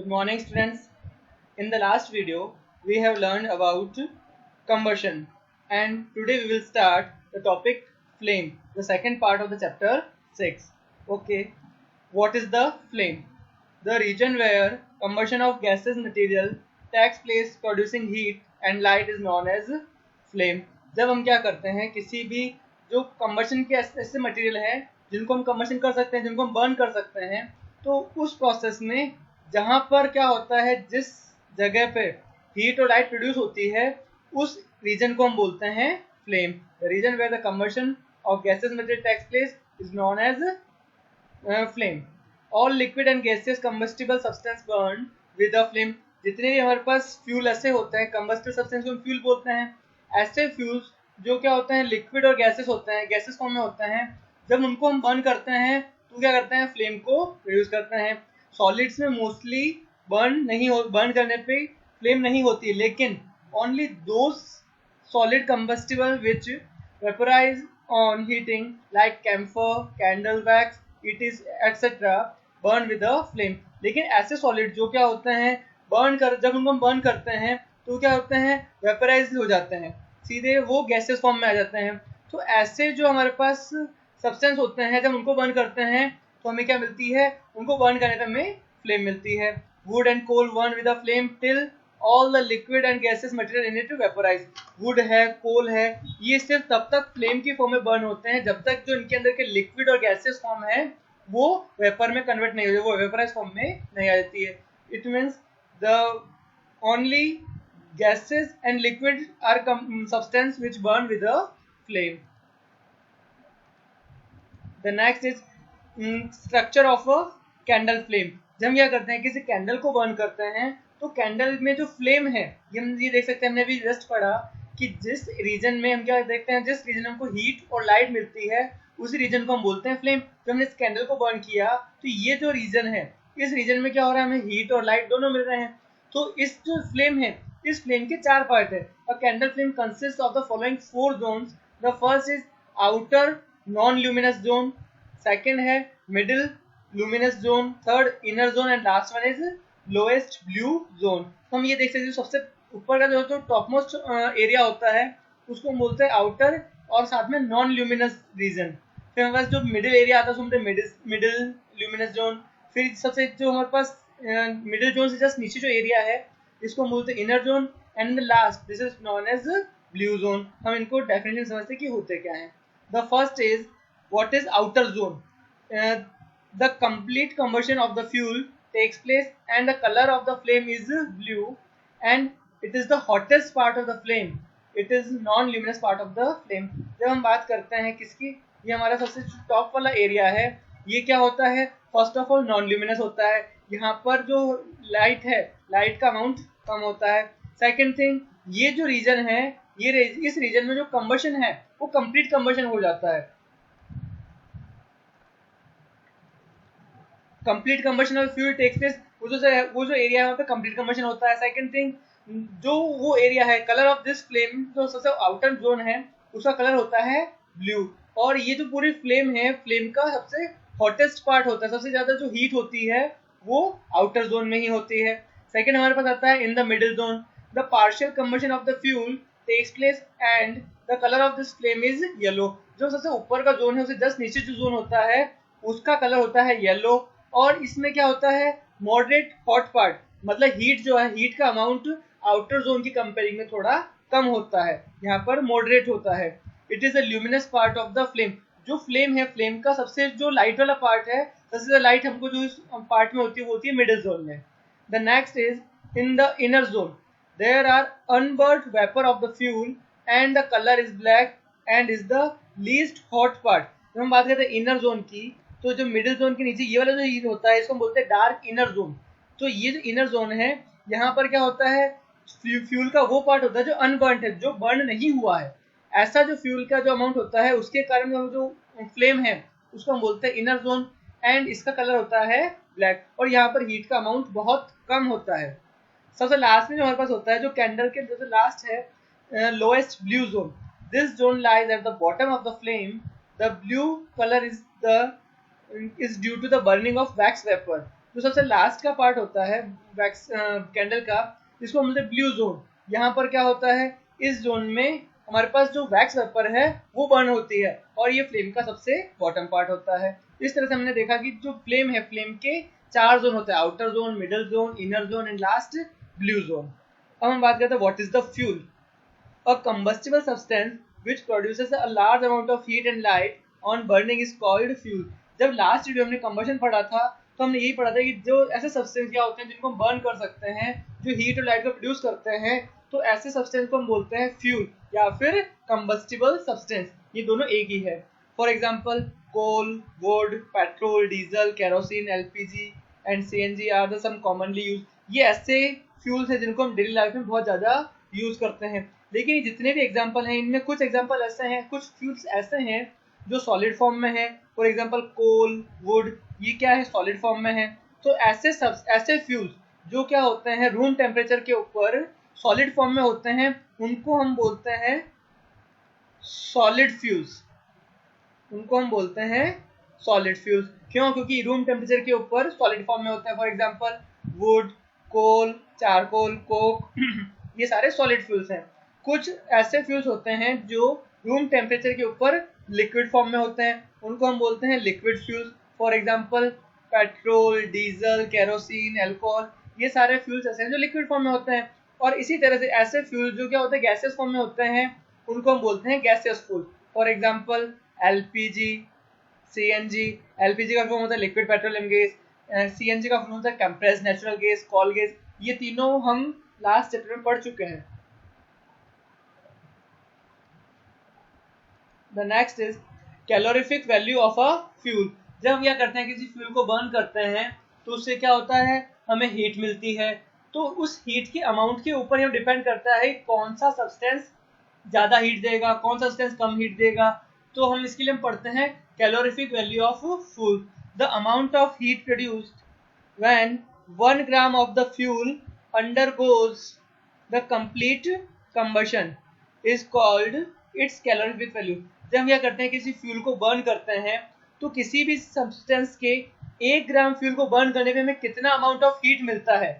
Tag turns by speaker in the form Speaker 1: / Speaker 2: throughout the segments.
Speaker 1: Good morning, students. In the last video, we have learned about combustion, and today we will start the topic flame, the second part of the chapter 6. Okay, what is the flame? The region where combustion of gaseous material takes place producing heat and light is known as flame. जब हम क्या करते हैं, किसी भी जो combustion के ऐसे मटेरियल है जिनको हम combustion कर सकते हैं, जिनको हम burn कर सकते हैं, तो उस प्रोसेस में जहाँ पर क्या होता है, जिस जगह पे हीट और लाइट प्रोड्यूस होती है, उस रीजन को हम बोलते हैं flame. The reason where the combustion of gases material takes place is known as flame. All liquid and gases combustible substance burn with a flame. जितने भी हमारे पास फ्यूल ऐसे होते हैं, कंबस्टिबल सब्सटेंस को हम फ्यूल बोलते हैं. ऐसे फ्यूल्स जो क्या होते हैं, लिक्विड और गैसेस होते हैं, गैसेस फॉर्म में होते हैं, जब उनको हम बर्न करते हैं तो क्या करते हैं, फ्लेम को प्रोड्यूस करते हैं. सॉलिड्स में मोस्टली बर्न करने पे फ्लेम नहीं होती, लेकिन only those solid combustible which vaporise on heating like camphor, candle wax, it is etcetera burn with a flame. लेकिन ऐसे सॉलिड जो क्या होते हैं, जब उनको हम बर्न करते हैं तो क्या होते हैं, वेपोराइज हो जाते हैं, सीधे वो गैसेस फॉर्म में आ जाते हैं. तो ऐसे जो हमारे पास सब्सटेंस होते हैं, जब उनको बर्न करते हैं तो हमें क्या मिलती है, उनको बर्न करने पे हमें फ्लेम मिलती है. Wood and coal burn with a flame till all the liquid and gases material in it vaporise. Wood है, कोल है, ये सिर्फ तब तक फ्लेम की फॉर्म में बर्न होते हैं जब तक जो इनके अंदर के लिक्विड और गैसेस फॉर्म है वो वेपर में कन्वर्ट नहीं हो जाती, वो वेपराइज फॉर्म में नहीं आ जाती है. It means the only gases and liquids are substance which burn with a flame. The next is structure of a candle flame. जब हम क्या करते हैं, किसी कैंडल को बर्न करते हैं तो कैंडल में जो फ्लेम है, ये देख सकते हैं, हमने भी जस्ट पढ़ा कि जिस रीजन में हम क्या देखते हैं, जिस रीजन में हमको हीट और लाइट मिलती है उसी रीजन को हम बोलते हैं फ्लेम. जब हमने इस कैंडल को बर्न किया तो ये जो रीजन है, इस रीजन में क्या हो रहा है, हमें हीट और लाइट दोनों मिल रहे हैं. तो इस जो फ्लेम है, इस फ्लेम के चार पार्ट है. A candle flame consist of the following 4 zones. The first is outer non luminous zone, second है middle luminous zone, third inner zone and last one is lowest blue zone. तो हम ये देख सकते हैं, सबसे ऊपर का जो टॉप मोस्ट एरिया होता है उसको हम बोलते हैं आउटर, और साथ में नॉन ल्यूमिनस रीजन. फिर हमारे पास जो मिडिल एरिया आता है उसको बोलते हैं मिडिल ल्यूमिनस जोन. फिर सबसे जो हमारे पास मिडिल जोन से जस्ट नीचे जो एरिया है इसको बोलते हैं inner zone, and last this is known as blue zone. हम इनको डेफिनेशन समझते हैं कि होते क्या हैं. The first is what is outer zone. The complete combustion of the fuel takes place and the colour of the flame is blue and it is the hottest part of the flame. It is non luminous part of the flame. जब हम बात करते हैं किसकी, ये हमारा सबसे top वाला एरिया है, ये क्या होता है, first of all non luminous होता है. यहाँ पर जो लाइट है, लाइट का अमाउंट कम होता है. सेकंड थिंग, ये जो रीजन है, इस रीजन में जो कंबशन है वो कंप्लीट कंबशन हो जाता है. Complete combustion of fuel takes place, वो जो एरिया है वहाँ पे कंप्लीट कंबशन होता है. सेकंड थिंग, जो वो एरिया है, कलर ऑफ दिस फ्लेम, जो सबसे आउटर जोन है उसका कलर होता है ब्लू. और ये जो पूरी फ्लेम है, फ्लेम का सबसे हॉटेस्ट पार्ट होता है, सबसे ज्यादा जो हीट होती है वो आउटर जोन में ही होती है. सेकंड हमारे पास आता है in the middle zone. The partial combustion of the fuel takes place and the colour of this flame is yellow. जो सबसे ऊपर का जोन है, उससे जस्ट नीचे जो जोन होता है उसका कलर होता है येलो. और इसमें क्या होता है, मॉडरेट हॉट पार्ट, मतलब हीट जो है, हीट का अमाउंट आउटर जोन की कंपेयरिंग में थोड़ा कम होता है, यहाँ पर मॉडरेट होता है. It is the luminous part of the flame. जो फ्लेम है, फ्लेम का सबसे जो लाइट वाला पार्ट है, सबसे ज्यादा लाइट हमको जो इस पार्ट में होती है वो होती है मिडिल जोन में. The next is in the inner zone. There are unburned vapour of the fuel and the colour is black and is the least hot part. जब हम बात करते हैं इनर जोन की, तो जो मिडिल जोन के नीचे ये वाला जो होता है इसको हम बोलते हैं डार्क इनर जोन. तो ये जो इनर जोन है, यहाँ पर क्या होता है, फ्यूल का वो पार्ट होता है जो अनबर्न्ड है, जो बर्न नहीं हुआ है. ऐसा जो फ्यूल का जो अमाउंट होता है उसके कारण जो फ्लेम है उसको हम बोलते हैं इनर जोन, एंड इसका कलर होता है ब्लैक. और यहाँ पर हीट का अमाउंट बहुत कम होता है. सबसे लास्ट में जो हमारे पास होता है, जो कैंडल के जो लास्ट है, lowest blue zone. This zone lies at the bottom of the flame. The blue colour is due to the burning of wax vapour. जो सबसे लास्ट का पार्ट होता है वैक्स कैंडल का, जिसको हम बोलते हैं ब्लू जोन। यहाँ पर क्या होता है, इस जोन में हमारे पास जो वैक्स वेपर है वो बर्न होती है और ये फ्लेम का सबसे बॉटम पार्ट होता है। इस तरह से हमने देखा कि जो फ्लेम है, फ्लेम के 4 जोन होते हैं, outer zone, middle zone, inner zone and last blue zone. अब हम बात करते हैं what is the fuel. A combustible substance which produces a large amount of heat and light on burning is called fuel। जब last video हमने combustion पढ़ा था तो हमने यही पढ़ा था कि जो ऐसे सब्सटेंस क्या होते हैं जिनको हम बर्न कर सकते हैं, जो हीट और लाइट को प्रोड्यूस करते हैं, तो ऐसे सब्सटेंस को हम बोलते हैं फ्यूल या फिर कंबस्टिबल सब्सटेंस। ये दोनों एक ही है। For example coal, wood, petrol, diesel, kerosene, LPG and CNG are the some commonly use. ये ऐसे फ्यूल्स हैं जिनको हम डेली लाइफ में बहुत ज़्यादा यूज करते हैं। लेकिन जितने भी एग्जाम्पल हैं इनमें कुछ एग्जाम्पल ऐसे हैं, कुछ फ्यूल्स ऐसे हैं जो सॉलिड फॉर्म में है। फॉर एग्जाम्पल कोल, वुड, ये क्या है, सॉलिड फॉर्म में है। तो ऐसे फ्यूल्स जो क्या होते हैं रूम टेम्परेचर के ऊपर सॉलिड फॉर्म में होते हैं, उनको हम बोलते हैं सॉलिड फ्यूल्स। उनको हम बोलते हैं सॉलिड फ्यूल्स। क्यों? क्योंकि रूम टेम्परेचर के ऊपर सॉलिड फॉर्म में होते हैं। For example wood, coal, charcoal, coke ये सारे सॉलिड फ्यूल्स हैं। कुछ ऐसे फ्यूल्स होते हैं जो रूम टेम्परेचर के ऊपर लिक्विड फॉर्म में होते हैं, उनको हम बोलते हैं liquid fuels. For example petrol, diesel, kerosene, alcohol, ये सारे फ्यूल्स ऐसे हैं जो लिक्विड फॉर्म में होते हैं। और इसी तरह से ऐसे फ्यूल्स जो क्या होते हैं गैसियस फॉर्म में होते हैं, उनको हम बोलते हैं gaseous fuel. For example LPG, CNG. LPG का फॉर्म होता है लिक्विड पेट्रोलियम गैस, सीएनजी का फॉर्म होता है compressed natural gas, coal gas. ये तीनों हम लास्ट चैप्टर में पढ़ चुके हैं। The next is calorific value of a fuel। जब हम क्या करते हैं, किसी फ्यूल को बर्न करते हैं तो उससे क्या होता है, हमें हीट मिलती है। तो उस हीट के अमाउंट के ऊपर हम डिपेंड करता है कौन सा सब्सटेंस ज़्यादा हीट देगा, कौन सा सब्सटेंस कम हीट देगा। तो हम इसके लिए हम पढ़ते हैं calorific value of fuel. The amount of heat produced when 1 gram of the fuel undergoes the complete combustion is called its calorific value। जब हम क्या करते हैं, किसी फ्यूल को बर्न करते हैं तो किसी भी सब्सटेंस के 1 ग्राम फ्यूल को बर्न करने पे हमें कितना अमाउंट ऑफ हीट मिलता है,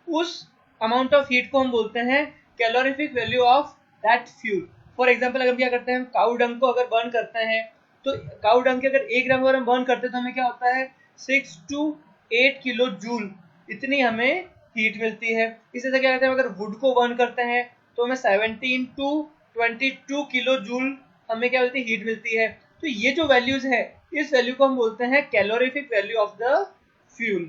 Speaker 1: उस अमाउंट ऑफ हीट को हम बोलते हैं calorific value of that fuel. For example अगर हम क्या करते हैं, हम काऊ डंग को अगर बर्न करते हैं तो काऊ डंग के अगर 1 ग्राम अगर हम बर्न करते हैं तो हमें क्या होता है 6 to 8 किलो जूल, इतनी हमें हीट मिलती है। इसी तरह क्या कहते हैं, अगर वुड को बर्न करते हैं तो हमें 17 to 22 किलो जूल हमें क्या मिलती है, हीट मिलती है। तो ये जो वैल्यूज है, इस वैल्यू को हम बोलते हैं calorific value of the fuel.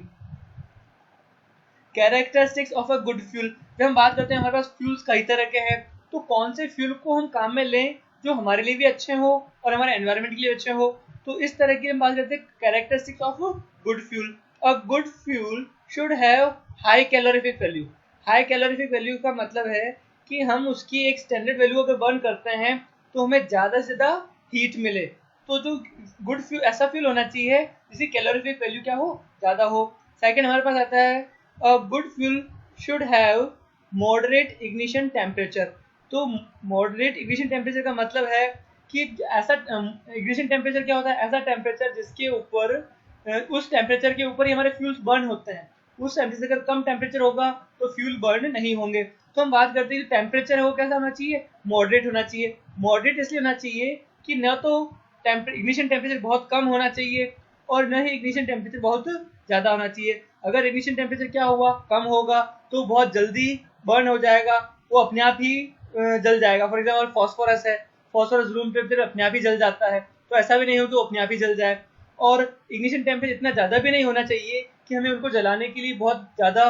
Speaker 1: Characteristics of a good fuel. जब हम बात करते हैं हमारे पास फ्यूल्स कई तरह के हैं, तो कौन से फ्यूल को हम काम में लें जो हमारे लिए भी अच्छे हो और हमारे एनवायरनमेंट के लिए अच्छे हो, तो इस तरह की हम बात करते हैं characteristics of good fuel. A good fuel should have high calorific value. High calorific value का मतलब है कि हम उसकी एक स्टैंडर्ड वैल्यू अगर बर्न करते हैं तो हमें ज़्यादा से ज़्यादा हीट मिले। तो जो गुड फ्यूल ऐसा फ्यूल होना चाहिए जिसकी कैलोरीफिक वैल्यू क्या हो, ज़्यादा हो। सेकंड हमारे पास आता है a good fuel should have moderate ignition temperature। तो moderate ignition temperature का मतलब है कि ऐसा ignition temperature क्या होता है, ऐसा टेम्परेचर जिसके ऊपर उस टेम्परेचर के ऊपर ही हमारे फ्यूल्स बर्न होते हैं। उस टेम्परेचर अगर कम टेम्परेचर होगा तो फ्यूल बर्न नहीं होंगे। तो हम बात करते हैं कि टेम्परेचर है वो कैसा होना चाहिए, मॉडरेट होना चाहिए। मॉडरेट इसलिए होना चाहिए कि न तो इग्निशन टेम्परेचर बहुत कम होना चाहिए और न ही इग्निशन टेम्परेचर बहुत ज़्यादा होना चाहिए। अगर इग्निशन टेम्परेचर क्या हुआ, कम होगा, तो बहुत जल्दी बर्न हो जाएगा, वो अपने आप ही जल जाएगा। फॉर एग्जाम्पल फॉस्फोरस है, फॉस्फोरस रूम टेम्परेचर अपने आप ही जल जाता है, तो ऐसा भी नहीं हो कि वो अपने आप ही जल जाए। और इग्निशन टेम्परेचर इतना ज़्यादा भी नहीं होना चाहिए कि हमें उनको जलाने के लिए बहुत ज़्यादा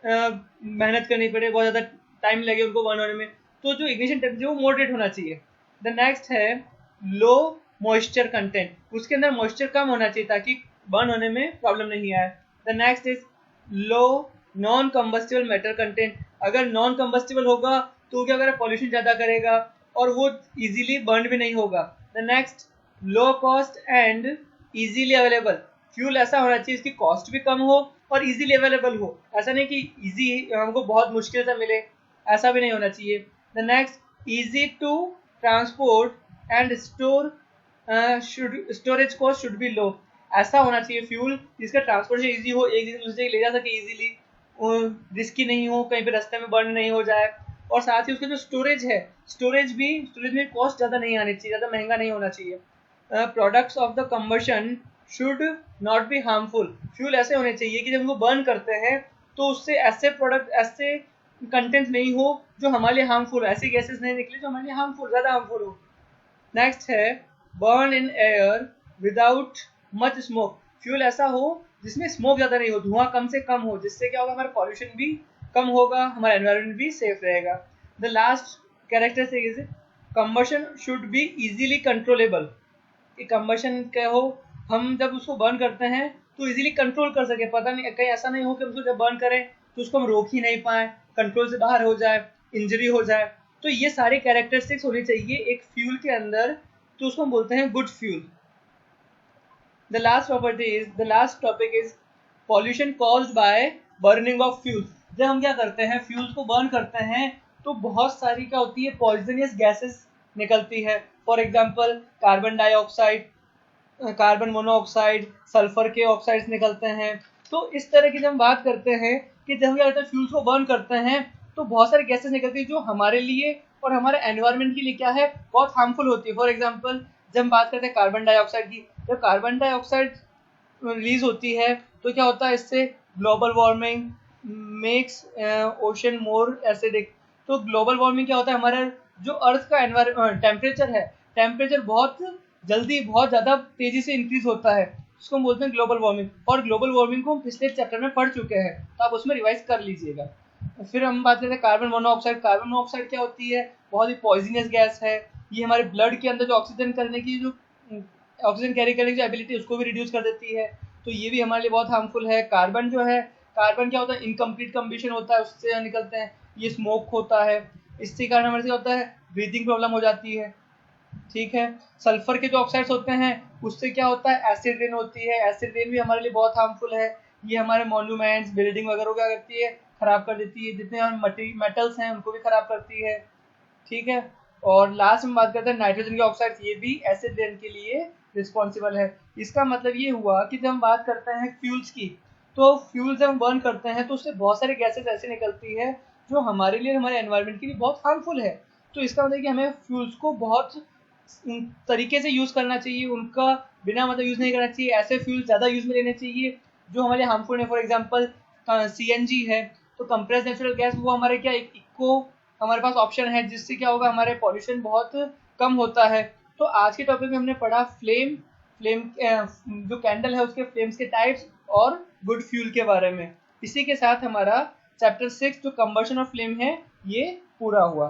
Speaker 1: मेहनत करनी पड़े, बहुत ज़्यादा टाइम लगे उनको बर्न होने में। तो जो इग्निशन टेम्परेचर वो मॉडरेट होना चाहिए। द नेक्स्ट है लो मॉइस्चर कंटेंट, उसके अंदर मॉइस्चर कम होना चाहिए ताकि बर्न होने में प्रॉब्लम नहीं आए। The next is low non combustible matter content. अगर नॉन कम्बस्टिबल होगा तो क्या करेगा, पॉल्यूशन ज़्यादा करेगा और वो इजीली बर्न भी नहीं होगा। The next low cost and easily available. Fuel ऐसा होना चाहिए इसकी कॉस्ट भी कम हो और इजीली अवेलेबल हो। ऐसा नहीं कि इजी हमको बहुत मुश्किल से मिले, ऐसा भी नहीं होना चाहिए। The next easy to transport and storage cost should be low. ऐसा होना चाहिए फ्यूल जिसका ट्रांसपोर्टेशन इजी हो, एक जगह दूसरी जगह ले जा सके इजीली, रिस्की नहीं हो, कहीं पे रास्ते में बर्न नहीं हो जाए, और साथ ही उसका जो स्टोरेज में कॉस्ट ज़्यादा नहीं आनी चाहिए, ज़्यादा महंगा नहीं होना चाहिए। Products of the combustion should not be harmful. Fuel ऐसे होने चाहिए कि जब उनको बर्न करते हैं तो उससे ऐसे कंटेंट नहीं हो जो हमारे लिए हार्मफुल हो, ऐसी गैसेस नहीं निकले जो हमारे लिए ज़्यादा हार्मफुल हो। नेक्स्ट है burn in air without much smoke. Fuel ऐसा हो जिसमें स्मोक ज़्यादा नहीं हो, धुआं कम से कम हो, जिससे क्या होगा, हमारा पॉल्यूशन भी कम होगा, हमारा एनवायरनमेंट भी सेफ रहेगा। The last characteristic is combustion should be easily controllable. Combustion क्या हो, हम जब उसको बर्न करते हैं तो इजीली कंट्रोल कर सके, पता नहीं कहीं ऐसा नहीं हो कि उसको जब बर्न करें तो उसको हम रोक ही नहीं पाए, कंट्रोल से बाहर हो जाए, इंजरी हो जाए। तो ये सारे कैरेक्टरिस्टिक्स होनी चाहिए एक फ्यूल के अंदर, तो उसको हम बोलते हैं good fuel. The last topic is pollution caused by burning of fuels। जब हम क्या करते हैं, फ्यूल्स को बर्न करते हैं तो बहुत सारी क्या होती है, पॉइजनियस गैसेस निकलती है। For example carbon dioxide, carbon monoxide, sulphur के ऑक्साइड्स निकलते हैं। तो इस तरह की जब हम बात करते हैं कि जब हम क्या करते हैं, फ्यूल्स को बर्न करते हैं तो बहुत सारी गैसेस निकलती है जो हमारे लिए और हमारे एनवायरनमेंट के लिए क्या है, बहुत हार्मफुल होती है। फॉर एग्जांपल जब हम बात करते हैं कार्बन डाइऑक्साइड की, जब कार्बन डाइऑक्साइड रिलीज होती है तो क्या होता है, इससे global warming makes ocean more acidic. तो ग्लोबल वार्मिंग क्या होता है, हमारा जो अर्थ का टेम्परेचर बहुत जल्दी बहुत ज़्यादा तेज़ी से इंक्रीज होता है, उसको हम बोलते हैं ग्लोबल वार्मिंग। और ग्लोबल वार्मिंग को हम पिछले चैप्टर में पढ़ चुके हैं, तो आप उसमें रिवाइज कर लीजिएगा। फिर हम बात करते हैं कार्बन मोनोऑक्साइड। कार्बन मोनोऑक्साइड क्या होती है, बहुत ही पॉइजनस गैस है। ये हमारे ब्लड के अंदर जो ऑक्सीजन कैरी करने की जो एबिलिटी उसको भी रिड्यूस कर देती है, तो ये भी हमारे लिए बहुत हार्मफुल है। कार्बन क्या होता है, इनकम्प्लीट कम्बिशन होता है, उससे निकलते हैं, ये स्मोक होता है, इसके कारण हमारे से होता है ब्रीथिंग प्रॉब्लम हो जाती है। ठीक है, सल्फर के जो ऑक्साइड्स होते हैं उससे क्या होता है, एसिड रेन होती है। एसिड रेन भी हमारे लिए बहुत हार्मफुल है, ये हमारे मॉन्यूमेंट्स बिल्डिंग वगैरह को क्या करती है, खराब कर देती है, जितने हमारे मेटल्स हैं उनको भी खराब करती है। ठीक है, और लास्ट में बात करते हैं नाइट्रोजन के ऑक्साइड्स, ये भी एसिड रेन के लिए रिस्पॉन्सिबल है। इसका मतलब ये हुआ कि जब हम बात करते हैं फ्यूल्स की, तो फ्यूल जब हम बर्न करते हैं तो उससे बहुत सारी गैसेस ऐसी निकलती है जो हमारे लिए, हमारे एनवायरनमेंट के लिए बहुत हार्मफुल है। तो इसका मतलब कि हमें फ्यूल्स को बहुत तरीके से यूज़ करना चाहिए, उनका बिना मतलब यूज़ नहीं करना चाहिए। ऐसे फ्यूल ज़्यादा यूज़ में लेने चाहिए जो हमारे हार्मफुल है। फॉर एग्जांपल CNG है, तो कंप्रेस्ड नेचुरल गैस, वो हमारे क्या इको हमारे पास ऑप्शन है, जिससे क्या होगा, हमारे पॉल्यूशन बहुत कम होता है। तो आज के टॉपिक में हमने पढ़ा फ्लेम जो कैंडल है उसके फ्लेम्स के टाइप्स और गुड फ्यूल के बारे में। इसी के साथ हमारा चैप्टर 6 जो कंबशन ऑफ फ्लेम है ये पूरा हुआ।